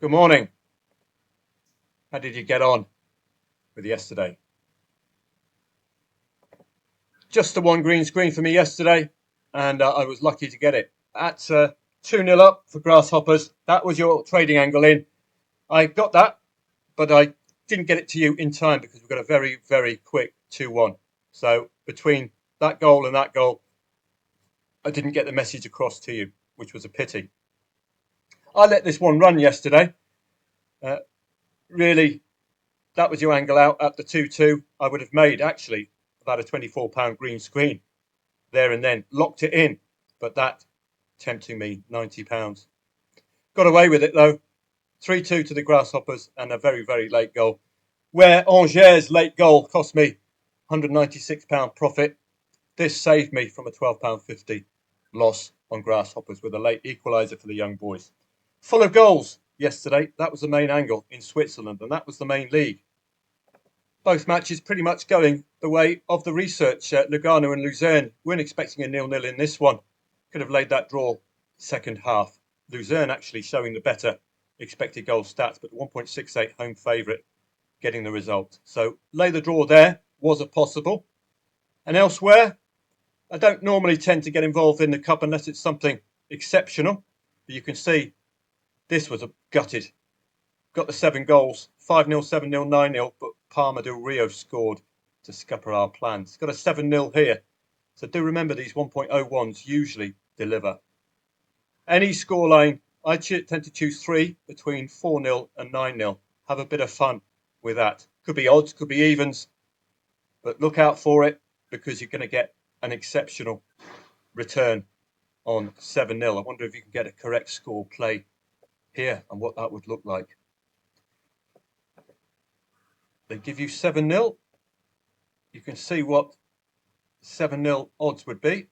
Good morning. How did you get on with yesterday? Just the one green screen for me yesterday, and I was lucky to get it. At 2-0 up for Grasshoppers. That was your trading angle in. I got that, but I didn't get it to you in time because we've got a very, very quick 2-1. So between that goal and that goal, I didn't get the message across to you, which was a pity. I let this one run yesterday. Really, that was your angle out at the 2-2. I would have made actually about a £24 green screen there and then, locked it in, but that tempting me £90. Got away with it though. 3-2 to the Grasshoppers and a very, very late goal, where Angers' late goal cost me £196 profit. This saved me from a £12.50 loss on Grasshoppers with a late equaliser for the young boys. Full of goals yesterday. That was the main angle in Switzerland, and that was the main league. Both matches pretty much going the way of the research. Lugano and Luzerne weren't expecting a 0-0 in this one. Could have laid that draw second half. Luzerne actually showing the better expected goal stats, but 1.68 home favourite getting the result. So lay the draw there was a possible. And elsewhere, I don't normally tend to get involved in the cup unless it's something exceptional. But you can see this was a gutted. Got the 7 goals, 5-0, 7-0, 9-0, but Palma del Rio scored to scupper our plans. Got a 7-0 here. So do remember these 1.01s usually deliver. Any scoreline, I tend to choose 3 between 4-0 and 9-0. Have a bit of fun with that. Could be odds, could be evens, but look out for it because you're going to get an exceptional return on 7-0. I wonder if you can get a correct score play here and what that would look like. They give you 7-0. You can see what 7-0 odds would be.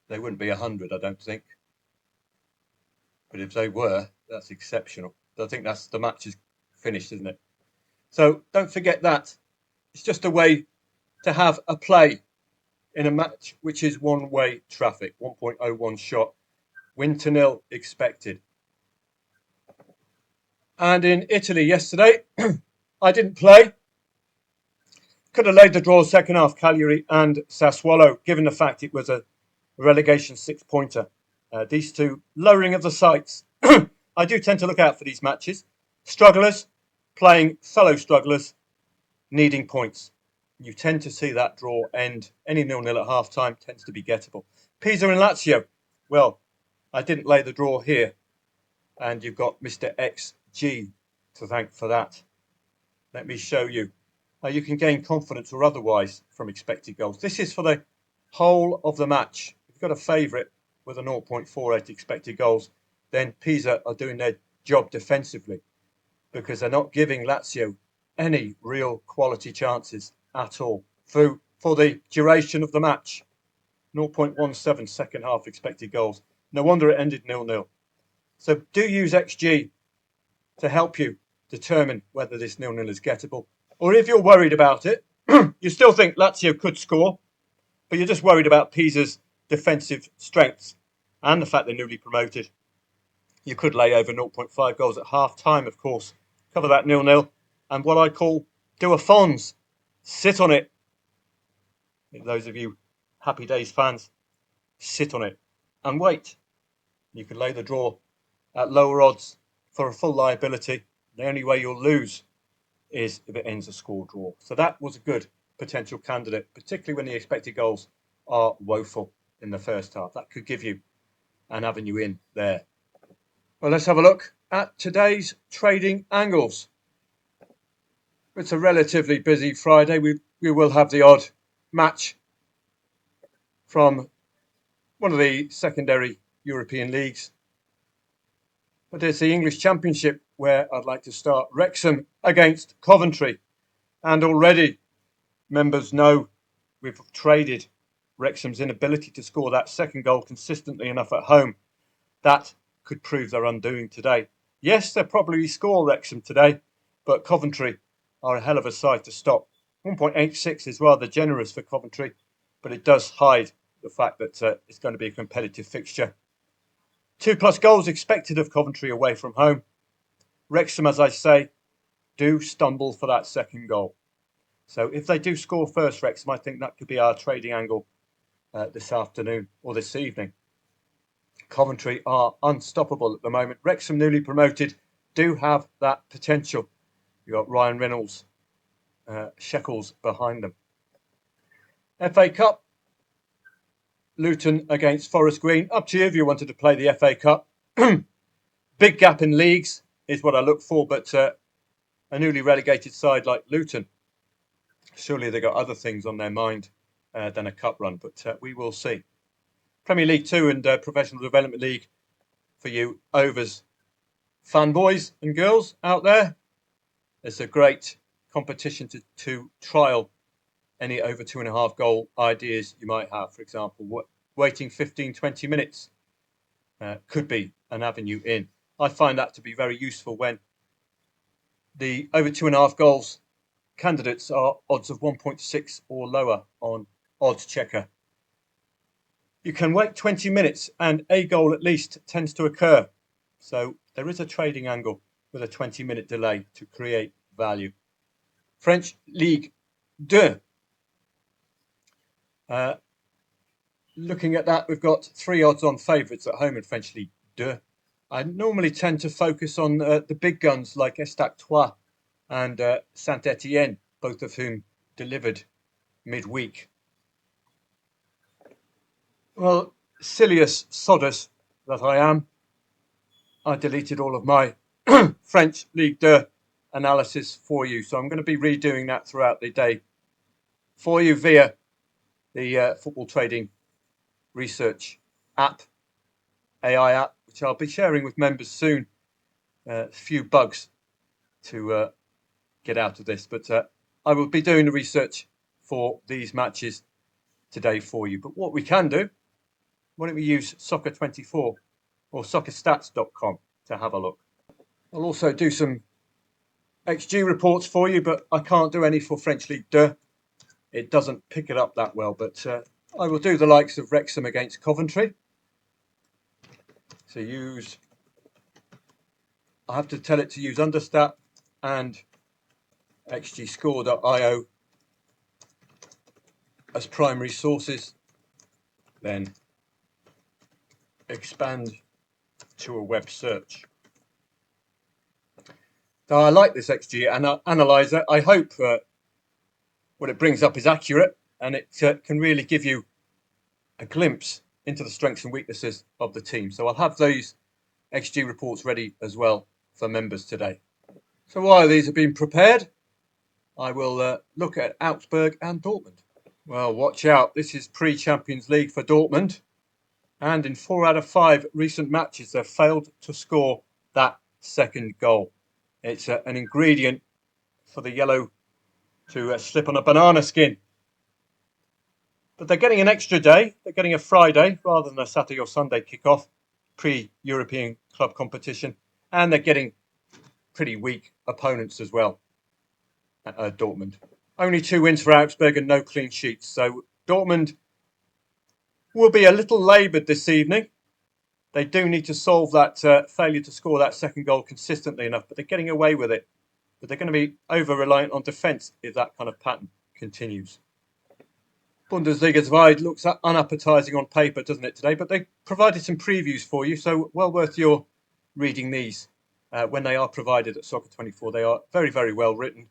They wouldn't be 100, I don't think. But if they were, that's exceptional. I think that's the match is finished, isn't it? So don't forget that. It's just a way to have a play in a match which is one-way traffic, 1.01 shot. Win to nil expected. And in Italy yesterday, I didn't play. Could have laid the draw second half, Cagliari and Sassuolo, given the fact it was a relegation 6-pointer. These two lowering of the sights. I do tend to look out for these matches. Strugglers playing fellow strugglers, needing points. You tend to see that draw end. Any 0-0 at half-time tends to be gettable. Pisa and Lazio. Well, I didn't lay the draw here. And you've got Mr. XG to thank for that. Let me show you how you can gain confidence or otherwise from expected goals. This is for the whole of the match. If you've got a favourite with a 0.48 expected goals, then Pisa are doing their job defensively because they're not giving Lazio any real quality chances at all for the duration of the match. 0.17 second half expected goals. No wonder it ended 0-0. So do use XG to help you determine whether this 0-0 is gettable. Or if you're worried about it, you still think Lazio could score, but you're just worried about Pisa's defensive strengths and the fact they're newly promoted. You could lay over 0.5 goals at half-time, of course. Cover that 0-0. And what I call do a Fonz. Sit on it. Those of you Happy Days fans, sit on it and wait. You can lay the draw at lower odds for a full liability. The only way you'll lose is if it ends a score draw. So that was a good potential candidate, particularly when the expected goals are woeful in the first half. That could give you an avenue in there. Well, let's have a look at today's trading angles. It's a relatively busy Friday. We will have the odd match from one of the secondary European leagues. But it's the English Championship where I'd like to start. Wrexham against Coventry. And already members know we've traded Wrexham's inability to score that second goal consistently enough at home. That could prove their undoing today. Yes, they'll probably score Wrexham today, but Coventry are a hell of a side to stop. 1.86 is rather generous for Coventry, but it does hide the fact that it's going to be a competitive fixture. 2+ goals expected of Coventry away from home. Wrexham, as I say, do stumble for that second goal. So if they do score first, Wrexham, I think that could be our trading angle this afternoon or this evening. Coventry are unstoppable at the moment. Wrexham, newly promoted, do have that potential. You've got Ryan Reynolds, Shekels behind them. FA Cup, Luton against Forest Green. Up to you if you wanted to play the FA Cup. Big gap in leagues is what I look for, but a newly relegated side like Luton, surely they've got other things on their mind than a cup run, but we will see. Premier League 2 and Professional Development League for you overs fanboys and girls out there. It's a great competition to trial any over 2.5 goal ideas you might have. For example, waiting 15-20 minutes could be an avenue in. I find that to be very useful when the over 2.5 goals candidates are odds of 1.6 or lower on Odds Checker. You can wait 20 minutes and a goal at least tends to occur. So there is a trading angle with a 20-minute delay to create value. French Ligue 2. Looking at that, we've got 3 odds on favourites at home in French Ligue 2. I normally tend to focus on the big guns like Estac Trois and Saint-Etienne, both of whom delivered midweek. Well, silliest soddus that I am, I deleted all of my French Ligue 2 analysis for you. So I'm going to be redoing that throughout the day for you via the Football Trading Research app, AI app, which I'll be sharing with members soon. A few bugs to get out of this, but I will be doing the research for these matches today for you. But what we can do, why don't we use Soccer24 or soccerstats.com to have a look. I'll also do some XG reports for you, but I can't do any for French Ligue 2. It doesn't pick it up that well, but I will do the likes of Wrexham against Coventry. So I have to tell it to use Understat and xgscore.io as primary sources, then expand to a web search. Now, I like this XG analyzer. I hope what it brings up is accurate and it can really give you a glimpse into the strengths and weaknesses of the team. So I'll have those XG reports ready as well for members today. So while these have been prepared, I will look at Augsburg and Dortmund. Well, watch out. This is pre-Champions League for Dortmund. And in 4 out of 5 recent matches, they've failed to score that second goal. It's an ingredient for the yellow to slip on a banana skin. But they're getting an extra day. They're getting a Friday rather than a Saturday or Sunday kickoff, pre-European club competition. And they're getting pretty weak opponents as well at Dortmund. Only 2 wins for Augsburg and no clean sheets. So Dortmund will be a little laboured this evening. They do need to solve that failure to score that second goal consistently enough, but they're getting away with it. But they're going to be over-reliant on defence if that kind of pattern continues. Bundesliga 2 looks unappetising on paper, doesn't it, today? But they provided some previews for you, so well worth your reading these when they are provided at Soccer24. They are very, very well written,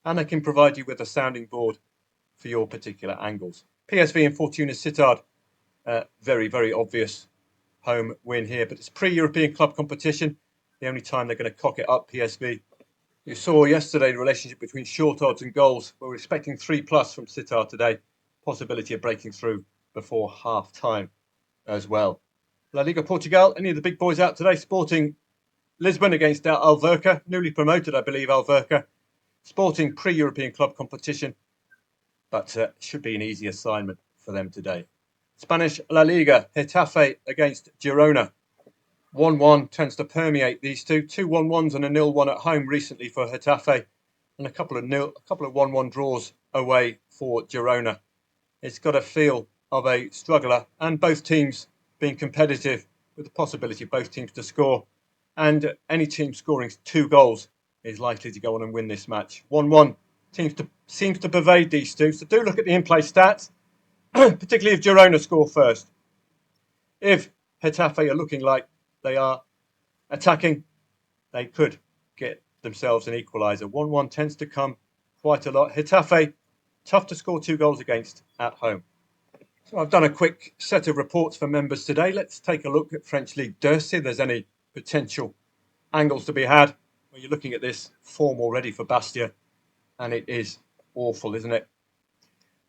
and they can provide you with a sounding board for your particular angles. PSV and Fortuna Sittard, very, very obvious home win here, but it's pre-European club competition. The only time they're going to cock it up, PSV. You saw yesterday the relationship between short odds and goals. We're expecting 3+ from Sittard today. Possibility of breaking through before half time as well. La Liga Portugal, any of the big boys out today? Sporting Lisbon against Alverca, newly promoted, I believe, Alverca. Sporting pre-European club competition, but should be an easy assignment for them today. Spanish La Liga, Getafe against Girona. 1-1 tends to permeate these two. 2 1-1s and a 0-1 at home recently for Getafe, and a couple of 1-1 draws away for Girona. It's got a feel of a struggler, and both teams being competitive with the possibility of both teams to score. And any team scoring 2 goals is likely to go on and win this match. 1-1 seems to pervade these two. So do look at the in-play stats, particularly if Girona score first. If Getafe are looking like they are attacking, they could get themselves an equaliser. 1-1 tends to come quite a lot. Getafe, tough to score 2 goals against at home. So I've done a quick set of reports for members today. Let's take a look at French League 2, see if there's any potential angles to be had. Well, you're looking at this form already for Bastia, and it is awful, isn't it?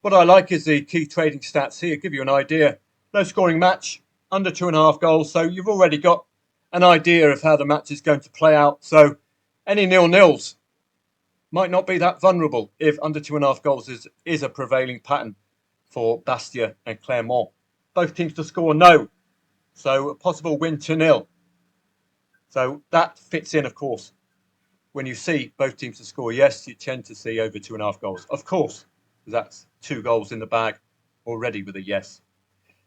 What I like is the key trading stats here, give you an idea. Low scoring match, under 2.5 goals. So you've already got an idea of how the match is going to play out. So any 0-0s might not be that vulnerable if under 2.5 goals is a prevailing pattern for Bastia and Clermont. Both teams to score no. So a possible win 2-0. So that fits in, of course. When you see both teams to score yes, you tend to see over 2.5 goals. Of course, that's 2 goals in the bag already with a yes.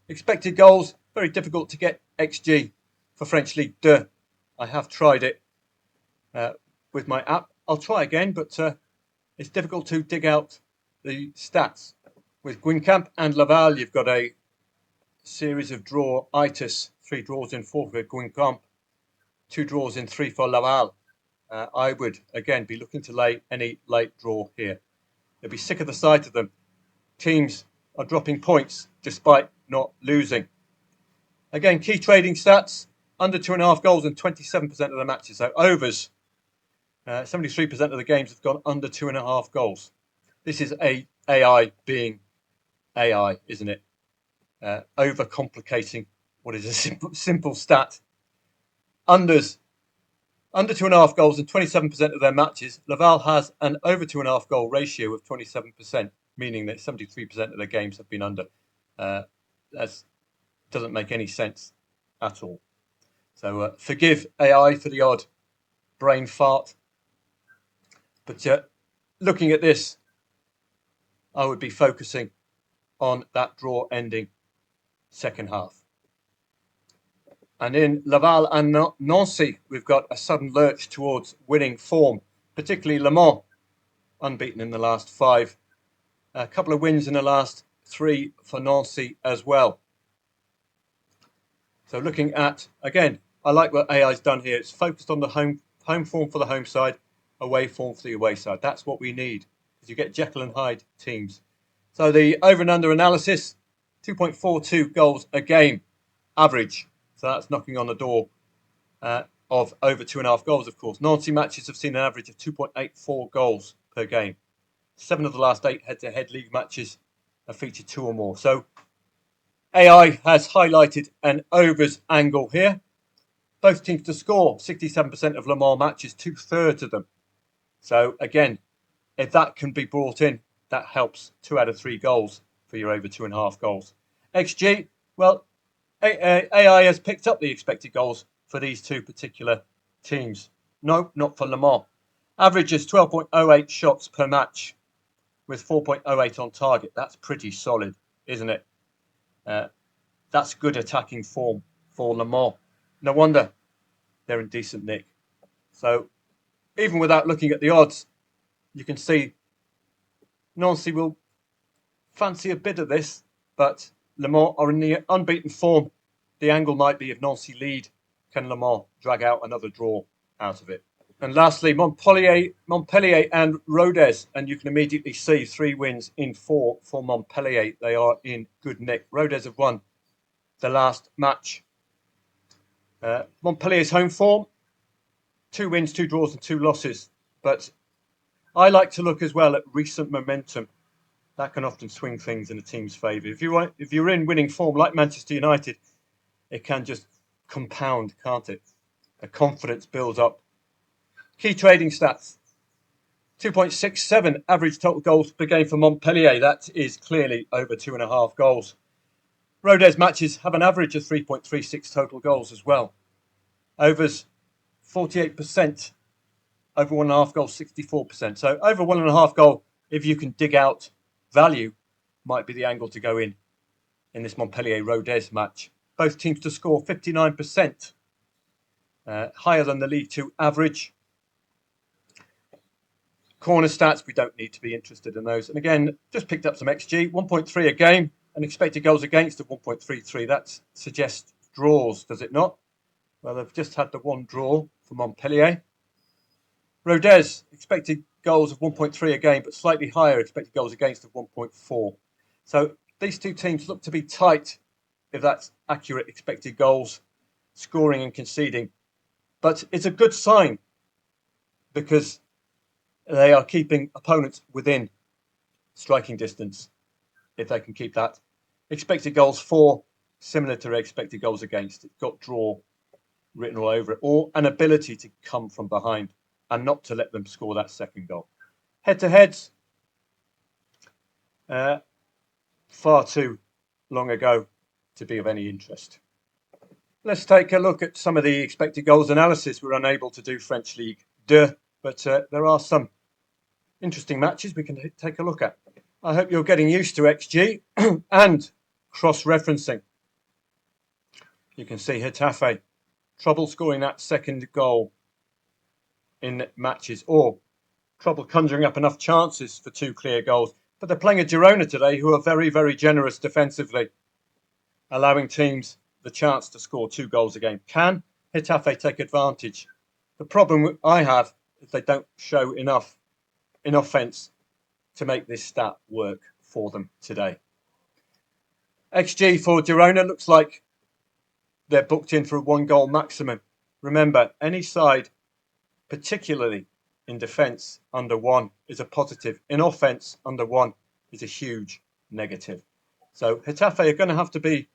Expected goals, very difficult to get XG for French League 2. I have tried it with my app. I'll try again, but it's difficult to dig out the stats. With Guingamp and Laval, you've got a series of draw itis. 3 draws in 4 for Guingamp, 2 draws in 3 for Laval. I would, again, be looking to lay any late draw here. They'll be sick of the sight of them. Teams are dropping points despite not losing. Again, key trading stats, under 2.5 goals in 27% of the matches. So overs, 73% of the games have gone under 2.5 goals. This is AI being AI, isn't it? Overcomplicating what is a simple stat. Unders, under 2.5 goals in 27% of their matches. Laval has an over 2.5 goal ratio of 27%, meaning that 73% of their games have been under. That doesn't make any sense at all. So forgive AI for the odd brain fart. But looking at this, I would be focusing on that draw ending second half. And in Laval and Nancy, we've got a sudden lurch towards winning form, particularly Le Mans, unbeaten in the last 5. A couple of wins in the last 3 for Nancy as well. So looking at, again, I like what AI's done here. It's focused on the home form for the home side, away form for the away side. That's what we need, because you get Jekyll and Hyde teams. So the over and under analysis, 2.42 goals a game, average. So that's knocking on the door of over 2.5 goals, of course. Nancy matches have seen an average of 2.84 goals per game. 7 of the last 8 head-to-head league matches have featured 2 or more. So AI has highlighted an overs angle here. Both teams to score, 67% of Le Mans matches, 2/3 of them. So again, if that can be brought in, that helps 2 out of 3 goals for your over 2.5 goals. XG, well, AI has picked up the expected goals for these 2 particular teams. No, not for Le Mans. Averages 12.08 shots per match with 4.08 on target. That's pretty solid, isn't it? That's good attacking form for Le Mans. No wonder they're in decent nick. So even without looking at the odds, you can see Nancy will fancy a bit of this, but Le Mans are in the unbeaten form. The angle might be if Nancy lead, can Le Mans drag out another draw out of it? And lastly, Montpellier and Rodez, and you can immediately see 3 wins in 4 for Montpellier. They are in good nick. Rodez have won the last match. Montpellier's home form, 2 wins, 2 draws and 2 losses. But I like to look as well at recent momentum. That can often swing things in a team's favour. If you're in winning form like Manchester United, it can just compound, can't it? The confidence builds up. Key trading stats. 2.67 average total goals per game for Montpellier. That is clearly over 2.5 goals. Rodez matches have an average of 3.36 total goals as well. Overs, 48%. Over 1.5 goals, 64%. So over 1.5 goal, if you can dig out value, might be the angle to go in this Montpellier-Rodez match. both teams to score 59%, higher than the League Two average. Corner stats, we don't need to be interested in those. And again, just picked up some XG, 1.3 a game, and expected goals against of 1.33. That suggests draws, does it not? Well, they've just had the one draw for Montpellier. Rodez, expected goals of 1.3 a game, but slightly higher expected goals against of 1.4. So these two teams look to be tight, if that's accurate expected goals, scoring and conceding. But it's a good sign because they are keeping opponents within striking distance, if they can keep that. Expected goals for, similar to expected goals against. It's got draw written all over it, or an ability to come from behind and not to let them score that second goal. Head-to-heads, far too long ago to be of any interest. Let's take a look at some of the expected goals analysis. We're unable to do French League 2, but there are some interesting matches we can take a look at. I hope you're getting used to XG and cross-referencing. You can see Getafe, trouble scoring that second goal in matches, or trouble conjuring up enough chances for two clear goals. But they're playing a Girona today who are very, very generous defensively, allowing teams the chance to score 2 goals a game. Can Getafe take advantage? The problem I have is they don't show enough in offence to make this stat work for them today. XG for Girona looks like they're booked in for a 1-goal maximum. Remember, any side, particularly in defence, under 1 is a positive. In offence, under 1 is a huge negative. So Getafe are going to have to be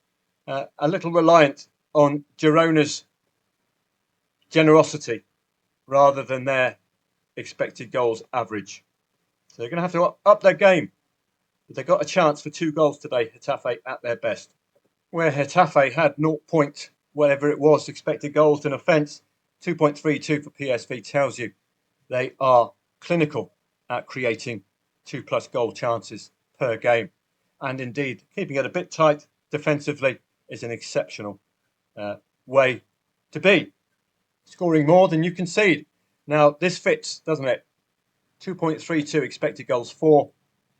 a little reliant on Girona's generosity rather than their expected goals average. So they're going to have to up their game. But they got a chance for 2 goals today, Getafe at their best. Where Getafe had 0. Whatever it was, expected goals in offence, 2.32 for PSV tells you they are clinical at creating 2+ goal chances per game. And indeed, keeping it a bit tight defensively is an exceptional way to be. Scoring more than you concede. Now, this fits, doesn't it? 2.32 expected goals for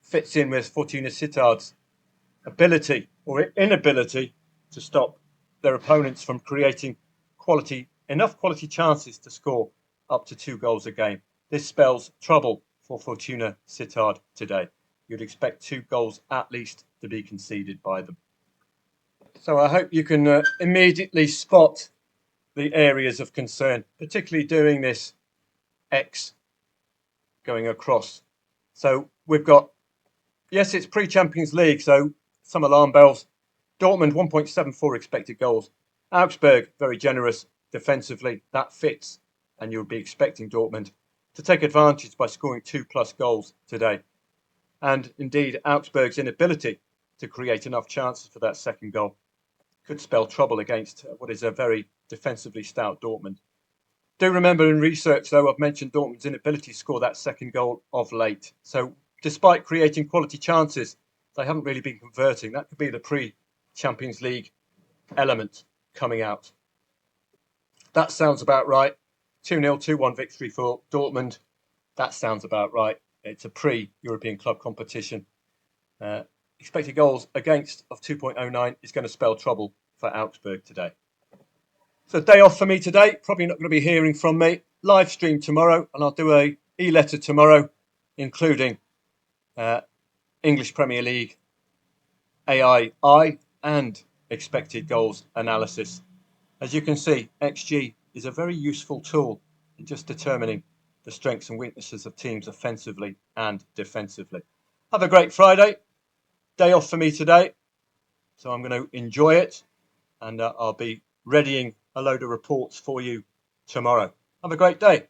fits in with Fortuna Sittard's ability or inability to stop their opponents from creating enough quality chances to score up to 2 goals a game. This spells trouble for Fortuna Sittard today. You'd expect 2 goals at least to be conceded by them. So I hope you can immediately spot the areas of concern, particularly doing this X going across. So we've got, yes, it's pre-Champions League, so some alarm bells. Dortmund, 1.74 expected goals. Augsburg, very generous defensively. That fits, and you would be expecting Dortmund to take advantage by scoring 2+ goals today. And indeed, Augsburg's inability to create enough chances for that second goal could spell trouble against what is a very defensively stout Dortmund. Do remember in research, though, I've mentioned Dortmund's inability to score that second goal of late. So despite creating quality chances, they haven't really been converting. That could be the pre-Champions League element coming out. That sounds about right. 2-0, 2-1 victory for Dortmund. That sounds about right. It's a pre-European club competition. Expected goals against of 2.09 is going to spell trouble for Augsburg today. So day off for me today. Probably not going to be hearing from me. Live stream tomorrow, and I'll do a e-letter tomorrow, including English Premier League, AI, and expected goals analysis. As you can see, XG is a very useful tool in just determining the strengths and weaknesses of teams offensively and defensively. Have a great Friday. Day off for me today, so I'm going to enjoy it, and I'll be readying a load of reports for you tomorrow. Have a great day.